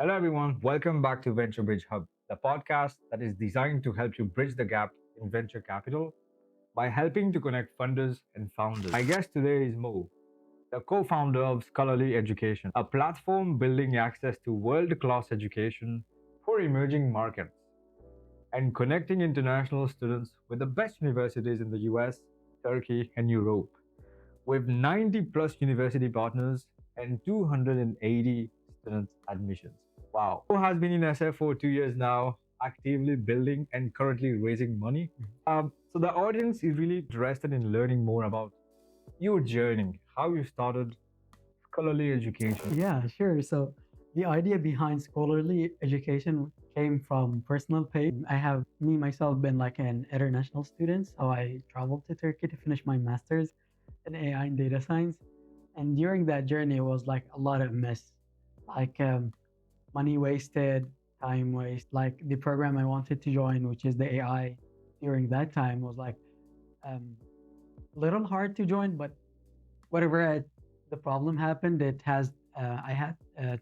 Hello, everyone. Welcome back to Venture Bridge Hub, the podcast that is designed to help you bridge the gap in venture capital by helping to connect funders and founders. My guest today is Mo, the co founder of Scholarly Education, a platform building access to world class education for emerging markets and connecting international students with the best universities in the US, Turkey, and Europe. With 90 plus university partners and 280 student admissions. Wow. Who has been in SF for 2 years now, actively building and currently raising money. So the audience is really interested in learning more about your journey, how you started scholarly education. Yeah, sure. So the idea behind scholarly education came from personal pain. I have me myself been like an international student, so I traveled to Turkey to finish my master's in AI and data science. And during that journey, it was like a lot of mess, like money wasted, time waste. Like the program I wanted to join, which is the AI, during that time was like um, little hard to join, but whatever the problem happened, it has I had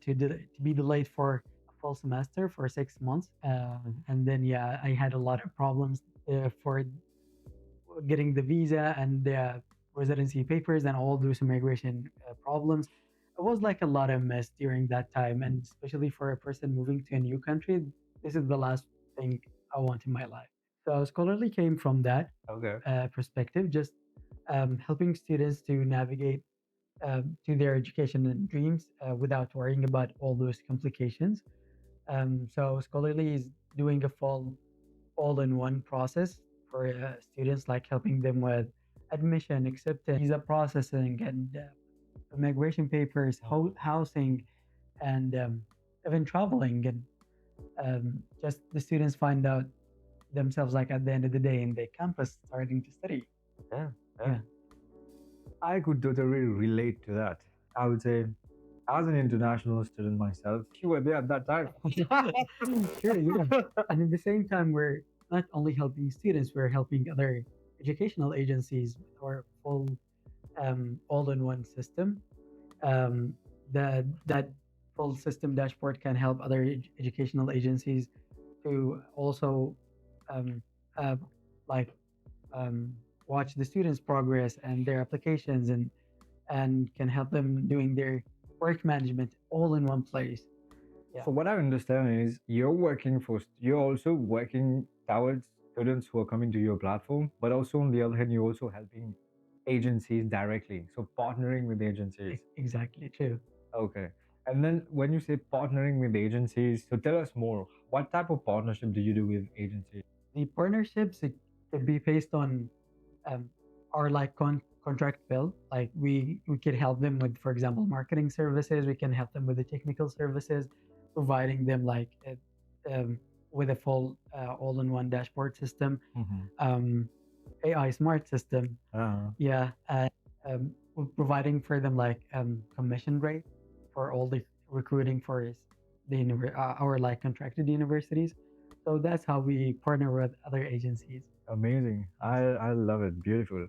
to be delayed for a full semester for 6 months, and then yeah, I had a lot of problems for getting the visa and the residency papers and all those immigration problems. It was like a lot of mess during that time, and especially for a person moving to a new country, this is the last thing I want in my life. So scholarly came from that Okay. perspective, just helping students to navigate to their education and dreams without worrying about all those complications. So Scholarly is doing a full all-in-one process for students, like helping them with admission, acceptance, visa processing, and immigration papers, housing, and even traveling. And just the students find out themselves like at the end of the day in the campus starting to study. Yeah. Yeah. I could totally relate to that. I would say, as an international student myself, you were there at that time. Sure, yeah. And at the same time, we're not only helping students, we're helping other educational agencies with our full all-in-one system. That full system dashboard can help other educational agencies to also um, uh, like um, watch the students' progress and their applications, and can help them doing their work management all in one place. Yeah. So what I understand is you're also working towards students who are coming to your platform, but also on the other hand, you're also helping agencies directly. So partnering with agencies. Exactly true. Okay. And then when you say partnering with agencies, so tell us more. What type of partnership do you do with agencies? The partnerships, it could be based on um, our like contract bill. Like we could help them with, for example, marketing services. We can help them with the technical services, providing them like with a full all-in-one dashboard system, Mm-hmm. AI smart system. Uh, Yeah, we're providing for them like commission rate for all the recruiting for our like contracted universities. So that's how we partner with other agencies. Amazing. I love it. Beautiful.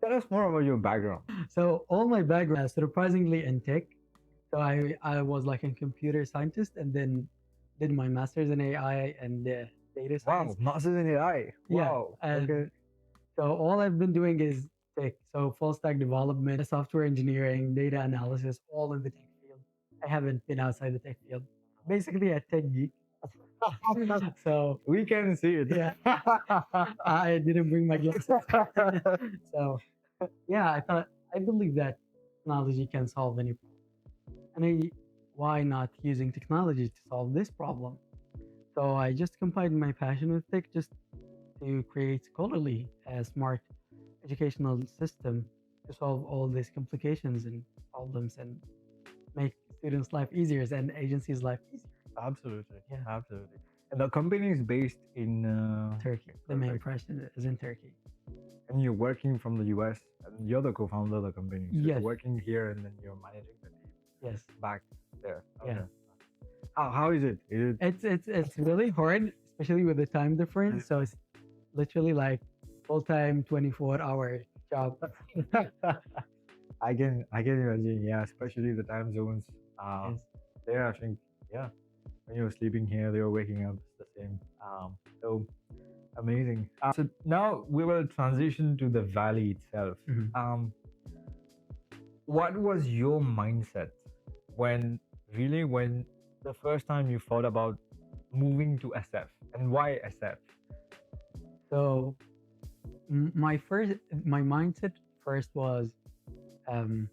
Tell us more about your background. So all my background surprisingly in tech. So I was like a computer scientist and then did my master's in AI and data Wow, science. masters in AI. Yeah. Wow. And Okay. so all I've been doing is tech. So full stack development, software engineering, data analysis, all in the tech field. I haven't been outside the tech field. Basically a tech geek. So We can see it. yeah, I didn't bring my glasses. So yeah, I believe that technology can solve any problem. And why not using technology to solve this problem? So I just combined my passion with tech just to create Scholarly, a smart educational system to solve all these complications and problems and make students' life easier and agencies' life easier. Absolutely. Yeah, Absolutely. And the company is based in Turkey. The main perfect. person is in Turkey. And you're working from the US and you're the co-founder of the company. So you're Yes, working here and then you're managing the team yes, back there. yeah. Okay. How is it? Is It's really hard, especially with the time difference. So it's literally like full time, 24-hour job. I can imagine, yeah, especially the time zones. Yes. there. I think, yeah, when you were sleeping here, they were waking up. It's the same. So amazing. So now we will transition to the valley itself. Mhm. What was your mindset when when the first time you thought about moving to SF, and why SF? So my mindset first was um,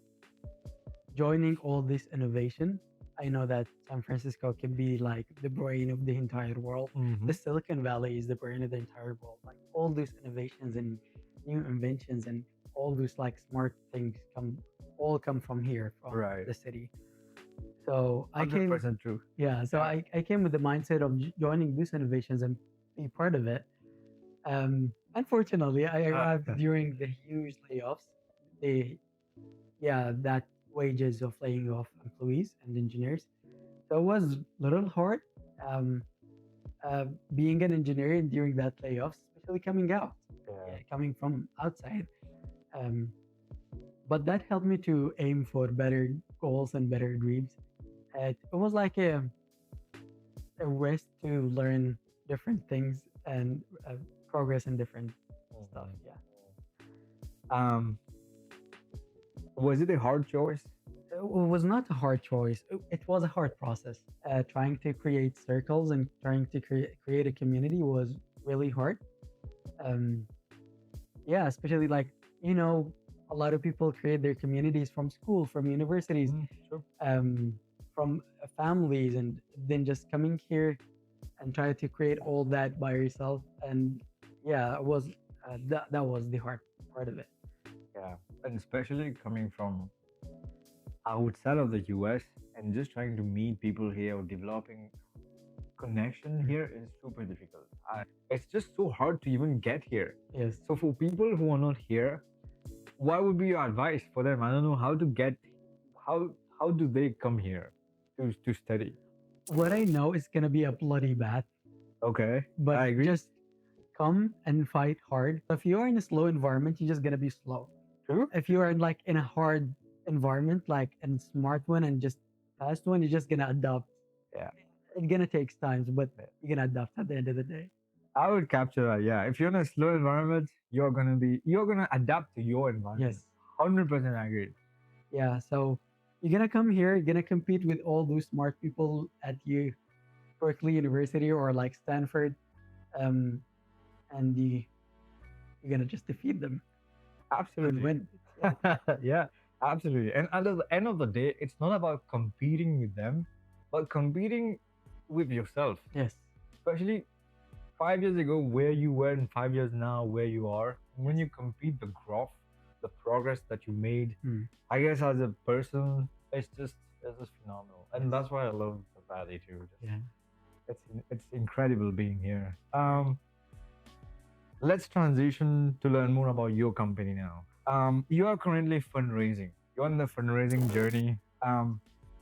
joining all this innovation. I know that San Francisco can be like the brain of the entire world. Mm-hmm. The Silicon Valley is the brain of the entire world. Like all these innovations and new inventions and all those like smart things come from here, from Right. the city. So I came, 100% true. yeah. So Yeah. I came with the mindset of joining these innovations and be part of it. Unfortunately, I arrived during the huge layoffs. The that wages of laying off employees and engineers. So it was a little hard um, being an engineer and during that layoffs, especially coming out, Yeah. coming from outside. Um, but that helped me to aim for better goals and better dreams. It was like a rest to learn different things and progress in different stuff. Mhm. Yeah. Um, was it a hard choice? It was not a hard choice. It was a hard process. Trying to create circles and trying to create a community was really hard. Um, yeah, especially like you know, a lot of people create their communities from school, from universities, Sure. um, from families, and then just coming here and try to create all that by yourself. And yeah, it was that was the hard part of it. Yeah, and especially coming from outside of the US and just trying to meet people here or developing connection Mm. here is super difficult. It's just so hard to even get here. Yes. So for people who are not here, what would be your advice for them? I don't know how to get how how do they come here to study? What I know is gonna be a bloody bath, Okay, but I agree. just come and fight hard. If you're in a slow environment, you're just gonna be slow. True. If you are like in a hard environment, like a smart one and just fast one, you're just gonna adopt. Yeah. It's gonna take times, but you're gonna adapt at the end of the day. I would capture that. Yeah, if you're in a slow environment, you're gonna adapt to your environment. Yes. 100% agree. Yeah. So you're gonna come here, you're gonna compete with all those smart people at Berkeley University or like Stanford, um, and you're gonna just defeat them and Absolutely. win. Yeah. Yeah, absolutely. And at the end of the day, it's not about competing with them, but competing with yourself. Yes. Especially 5 years ago, where you were, and 5 years now, where you are. When you compete the growth, the progress that you made, Hmm. I guess as a person, it's just phenomenal. And Yes. that's why I love the valley too. Yeah. It's incredible being here. Let's transition to learn more about your company now. You are currently fundraising. You're on the fundraising journey.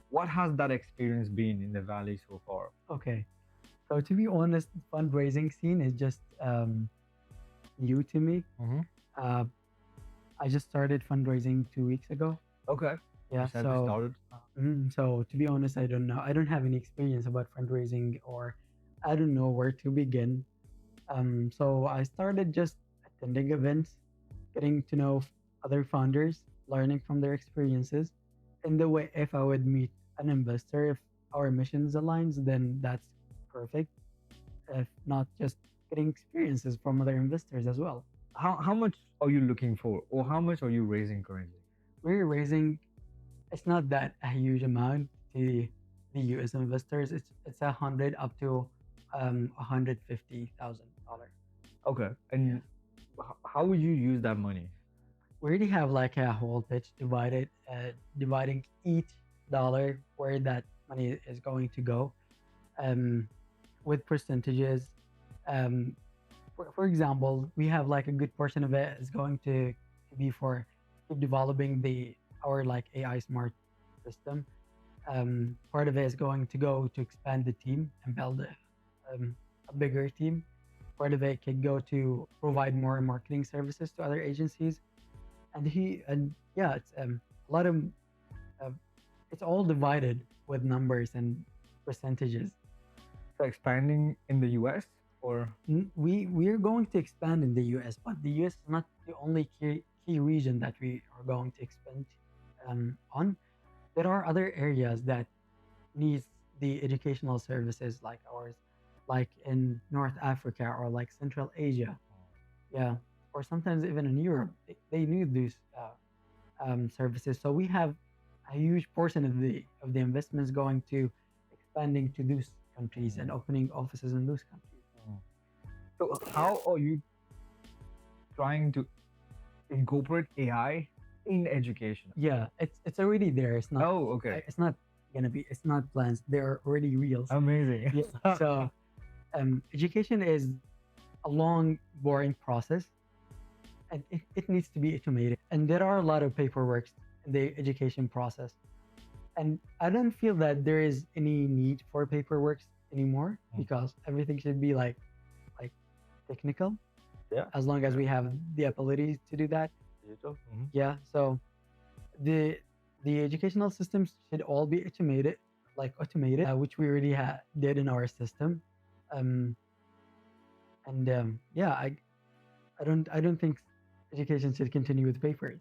What has that experience been in the valley so far? Okay. So to be honest, fundraising scene is just new to me. Mm-hmm. Uh, I just started fundraising 2 weeks ago. Okay. Yeah. You said you So started. so to be honest, I don't know. I don't have any experience about fundraising, or I don't know where to begin. So I started just attending events, getting to know other founders, learning from their experiences. In the way, if I would meet an investor, if our missions aligns, then that's perfect. If not, just getting experiences from other investors as well. How much are you looking for, or how much are you raising currently? We're raising. It's not that a huge amount to the U.S. investors. It's 100 up to $150,000. Okay. Yeah. And how would you use that money? We already have like a whole pitch dividing each dollar where that money is going to go, um, with percentages. Um, for example, we have like a good portion of it is going to be for keep developing our like AI smart system. Part of it is going to go to expand the team and build a bigger team. Part of it could go to provide more marketing services to other agencies, and yeah, it's a lot of uh, it's all divided with numbers and percentages. So expanding in the US or We're going to expand in the US, but the US is not the only key region that we are going to expand on. There are other areas that needs the educational services like ours, like in North Africa or like Central Asia, yeah, or sometimes even in Europe, they need these services. So we have a huge portion of the investments going to expanding to those countries and opening offices in those countries. Mm. So how are you trying to incorporate AI in education? Yeah, it's already there. Oh, okay. It's not gonna be. It's not plans. They're already real. Amazing. Yeah. So education is a long, boring process, and it needs to be automated. And there are a lot of paperwork in the education process. And I don't feel that there is any need for paperwork anymore because everything should be like technical Yeah. as long as we have the ability to do that. Digital. Yeah. So the the educational systems should all be automated, which we already did in our system. Um, and yeah, I don't think education should continue with papers.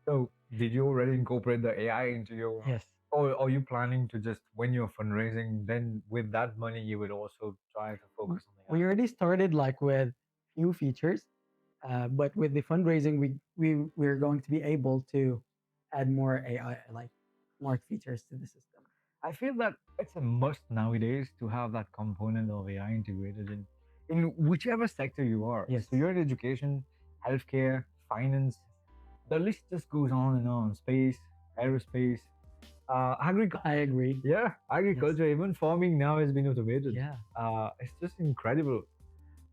So did you already incorporate the AI into your, Yes. or are you planning to just, when you're fundraising, then with that money you would also try to focus on the We AI? already started like with few features, but with the fundraising, we're going to be able to add more AI like smart features to the system. I feel that it's a must nowadays to have that component of AI integrated in whichever sector you are. Yes. So you're in education, healthcare, finance. The list just goes on and on. Space, aerospace, agriculture. I agree. Yeah, agriculture, even farming now has been automated. Yeah. It's just incredible.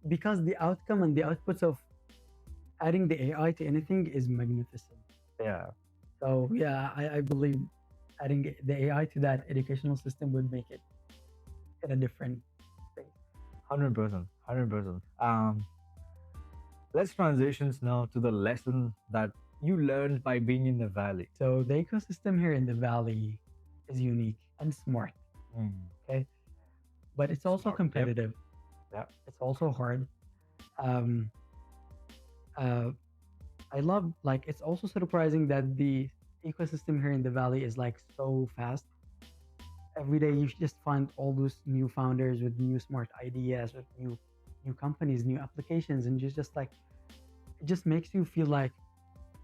Because the outcome and the outputs of adding the AI to anything is magnificent. Yeah, So yeah, I believe adding the AI to that educational system would make it in a different space. 100%, 100%. Let's transitions now to the lesson that you learned by being in the valley. So the ecosystem here in the valley is unique and smart. Okay, but it's also Smart, yep. competitive. Yeah. It's also hard. Um, uh, I love like it's also surprising that the ecosystem here in the valley is like so fast. Every day you just find all those new founders with new smart ideas, with new companies, new applications, and just like it just makes you feel like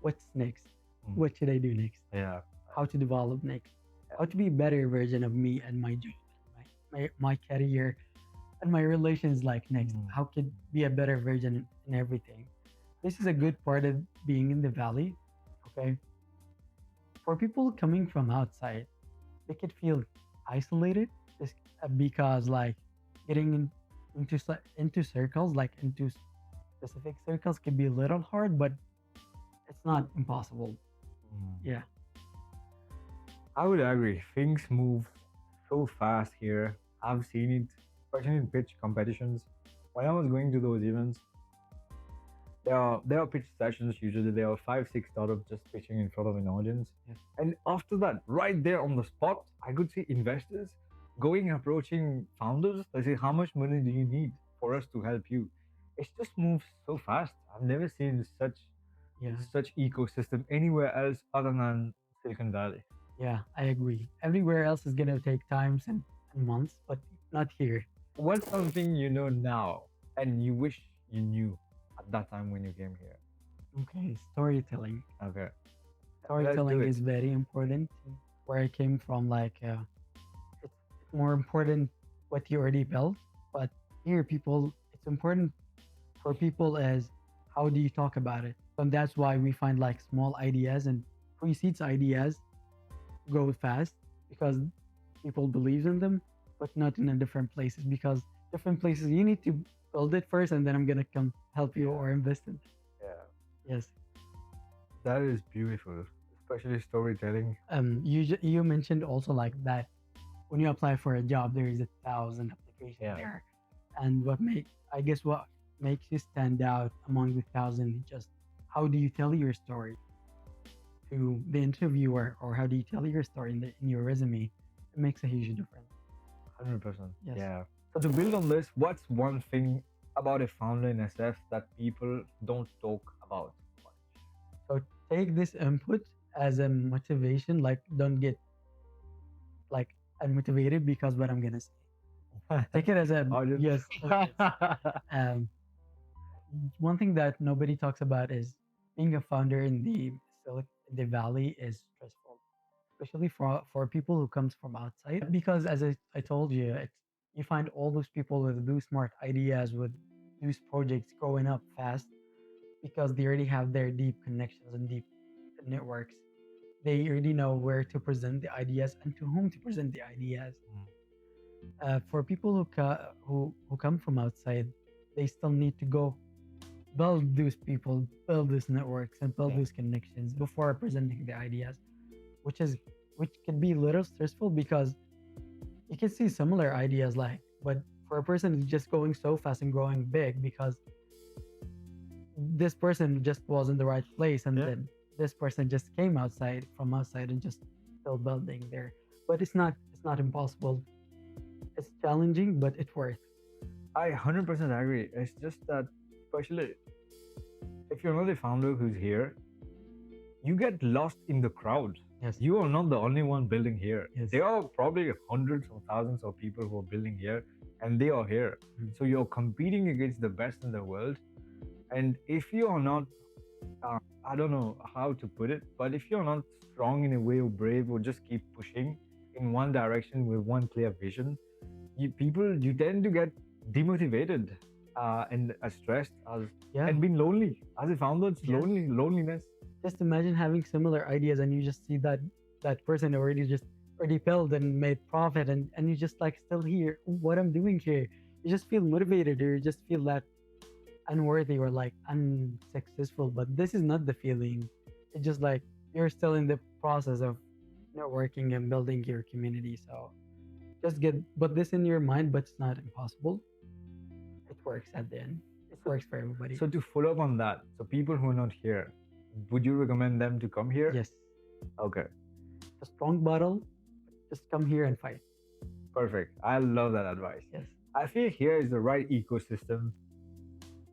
what's next? What should I do next? Yeah. How to develop next? How to be a better version of me and my job, my career, and my relations like next? How could be a better version in everything? This is a good part of being in the valley. Okay. For people coming from outside, they could feel isolated because like getting into circles, like into specific circles, can be a little hard, but it's not impossible. Yeah. I would agree. Things move so fast here. I've seen it, especially in pitch competitions. When I was going to those events, there are pitch sessions. Usually, there are 5, 6 startups just pitching in front of an audience. Yes. And after that, right there on the spot, I could see investors going approaching founders. They say, "How much money do you need for us to help you?" It just moves so fast. I've never seen such ecosystem anywhere else other than Silicon Valley. Yeah, I agree. Everywhere else is gonna take times and months, but not here. What's something you know now and you wish you knew at that time when you came here? Okay, storytelling. Okay. Storytelling it. is very important. Where I came from, like it's more important what you already built, but here it's important for people as how do you talk about it. And that's why we find like small ideas and pre-seeds ideas go fast because people believe in them, but not in a different places because different places you need to build it first and then I'm gonna come help you or invest in it. Yeah. Yes. That is beautiful, especially storytelling. You mentioned also like that when you apply for a job there is 1,000 applications there, and what makes you stand out among the 1,000 is just how do you tell your story. to the interviewer, or how do you tell your story in your resume, it makes a huge difference. 100%. Yes. Yeah. So to build on this, what's one thing about a founder in SF that people don't talk about much? So take this input as a motivation. Like, don't get like unmotivated because what I'm gonna say. Take it as a Audience. yes. Um, one thing that nobody talks about is being a founder in the Valley is stressful, especially for people who comes from outside. Because as I told you, you find all those people with those smart ideas, with those projects growing up fast because they already have their deep connections and deep networks. They already know where to present the ideas and to whom to present the ideas. For people who come from outside, they still need to go build those people, build those networks, and build Yeah. those connections before presenting the ideas, which is which can be a little stressful because you can see similar ideas like, but for a person who's just going so fast and growing big because this person just was in the right place, and Yeah. then this person just came outside from outside and just still building there. But it's not impossible. It's challenging, but it's worth. I 100% agree. It's just that, especially if you're not the founder who's here, you get lost in the crowd. Yes. You are not the only one building here. Yes. There are probably hundreds or thousands of people who are building here, and they are here. So you're competing against the best in the world. And if you are not, I don't know how to put it, but if you're not strong in a way or brave or just keep pushing in one direction with one clear vision, you tend to get demotivated and stressed Yeah. and being lonely. As a founder, it's Yes. loneliness. Just imagine having similar ideas and you just see that person already built and made profit, and you just like still here. What I'm doing here? You just feel motivated, or you just feel that unworthy or like unsuccessful. But this is not the feeling. It's just like you're still in the process of networking and building your community. So just put this in your mind, but it's not impossible. It works at the end. It So, works for everybody. so to follow up on that, so people who are not here, would you recommend them to come here? Yes, Okay, a strong battle. Just come here and fight. perfect. I love that advice. Yes. I feel here is the right ecosystem.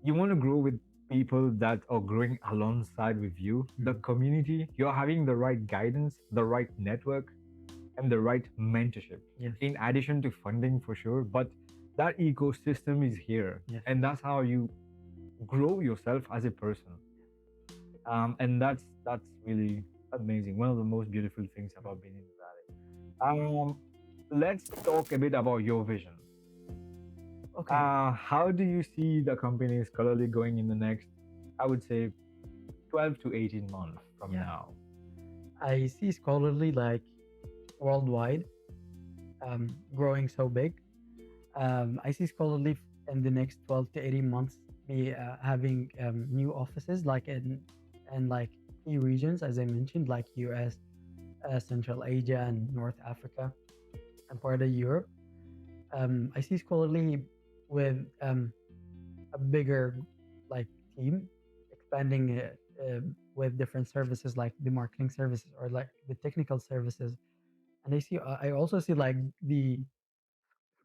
You want to grow with people that are growing alongside with you, the community. You're having the right guidance, the right network, and the right mentorship. Yes. In addition to funding for sure, but that ecosystem is here, Yes. and that's how you grow yourself as a person. And that's really amazing. One of the most beautiful things about being in the valley. Let's talk a bit about your vision. Okay. How do you see the company Scholarly going in the next, I would say, 12 to 18 months from now? I see Scholarly like worldwide, growing so big. I see Scholarly in the next 12 to 18 months be having new offices like in like key regions, as I mentioned, like US, Central Asia, and North Africa, and part of Europe. I see Scholarly with a bigger like team, expanding it with different services like the marketing services or like the technical services. And I also see like the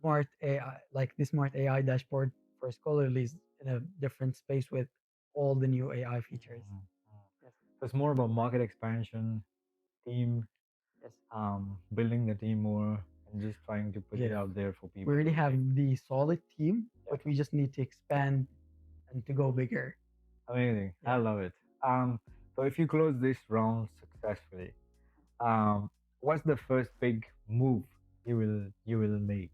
smart AI, like the smart AI dashboard for Scholarly is in a different space with all the new AI features. Mhm. Yes. So it's more about market expansion, team, Yes. building the team more, and just trying to put it Yeah. out there for We people already to have take. the solid team, Yeah. but we just need to expand and to go bigger. Amazing. I Yeah. love it. So if you close this round successfully, um, what's the first big move you will make?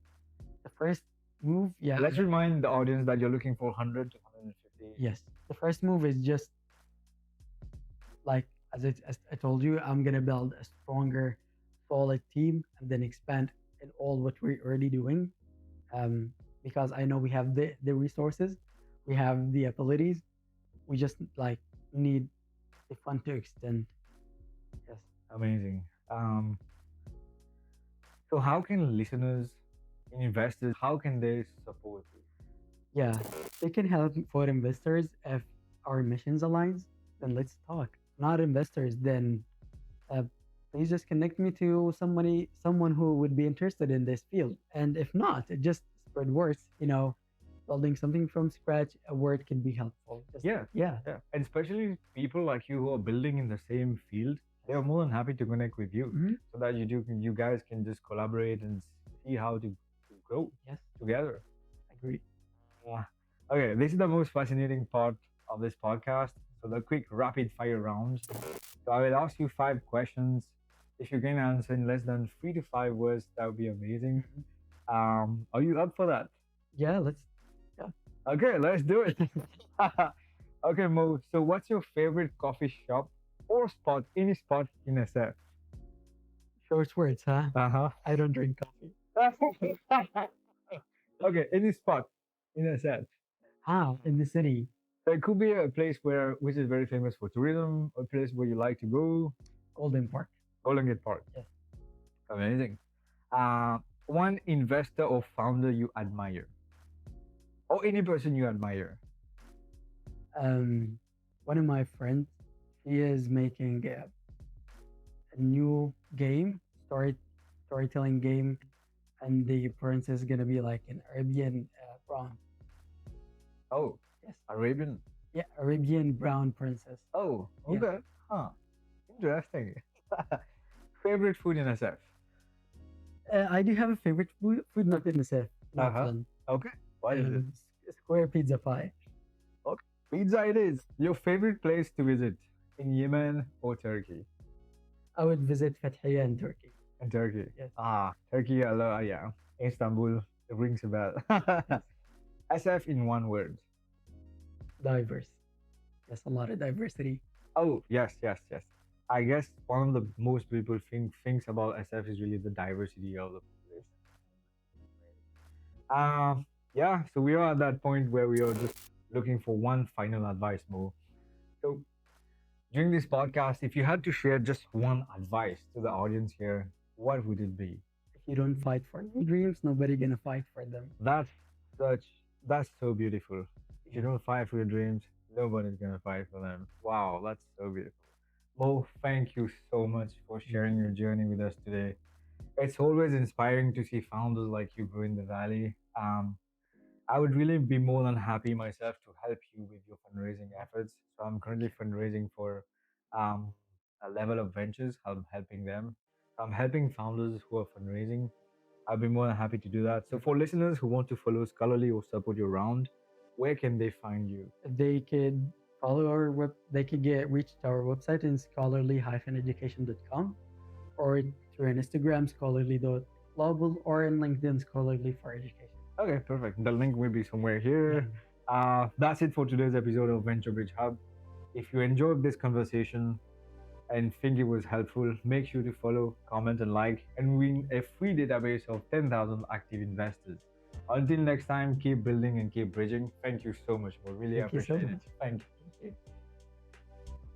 The first move, yeah. Let's remind the audience that you're looking for 100 to 150. Yes. The first move is just like as I told you, I'm gonna build a stronger, solid team and then expand in all what we're already doing. Um, because I know we have the resources, we have the abilities. We just like need the fund to extend. Yes. Amazing. So how can listeners, investors, how can they support you? Yeah, they can help for investors if our missions aligns. Then let's talk. Not investors, then uh, please just connect me to someone who would be interested in this field. And if not, just spread words. Building something from scratch, a word can be helpful. Just Yeah, yeah. yeah. And especially people like you who are building in the same field, they are more than happy to connect with you Mhm. so that you guys can just collaborate and see how to grow Yes, together. agree. Yeah. Okay, this is the most fascinating part of this podcast. So the quick rapid fire round. So I will ask you 5 questions. If you can answer in less than 3 to 5 words, that would be amazing. Mhm. Are you up for that? Yeah, let's. Yeah. Okay, let's do it. Okay, Mo. So what's your favorite coffee shop or spot, any spot in SF? Short words, huh? Uh-huh. I don't drink coffee. Okay, any spot in SF. How in the city? So it could be a place which is very famous for tourism, a place where you like to go. Golden Park. Golden Gate Park. Yes. Amazing. Uh, one investor or founder you admire, or any person you admire. Um, One of my friends, he is making a new game, storytelling game, and the prince is gonna be like an Arabian brown. Oh, Yes. Arabian. Yeah, Arabian brown princess. Oh, Yeah. okay. Huh. Interesting. Favorite food in SF? I do have a favorite food not in the set. Uh Not huh. fun. Okay. What is it? Square pizza pie. Okay. Pizza it is. Your favorite place to visit in Yemen or Turkey? I would visit Fathiya in Turkey. In Turkey. Yes. Turkey. I love. Yeah. Istanbul. It rings a bell. Yes. SF in one word. Diverse. Yes, a lot of diversity. Oh yes, yes, yes. I guess one of the most people thinks about SF is really the diversity of the population. Yeah. So we are at that point where we are just looking for one final advice, Mo. So during this podcast, if you had to share just one advice to the audience here, what would it be? If you don't fight for your dreams, nobody gonna fight for them. That's such. That's so beautiful. If you Yeah. don't fight for your dreams, nobody's gonna fight for them. Wow, that's so beautiful. Mo, thank you so much for sharing your journey with us today. It's always inspiring to see founders like you grow in the valley. I would really be more than happy myself to help you with your fundraising efforts. So I'm Thank currently you. fundraising for um, a level of ventures. I'm helping them. I'm helping founders who are fundraising. I'll be more than happy to do that. So for listeners who want to follow Scholarly or support your round, where can they find you? They could follow our web. They could get reached our website in scholarly-education.com or through an Instagram scholarly.global or in LinkedIn scholarly for education. Okay, perfect. The link will be somewhere here. Yeah. That's it for today's episode of Venture Bridge Hub. If you enjoyed this conversation and think it was helpful, make sure to follow, comment, and like, and win a free database of 10,000 active investors. Until next time, keep building and keep bridging. Thank you so much. We really Thank you so appreciate it. much. Thank you. Thank you.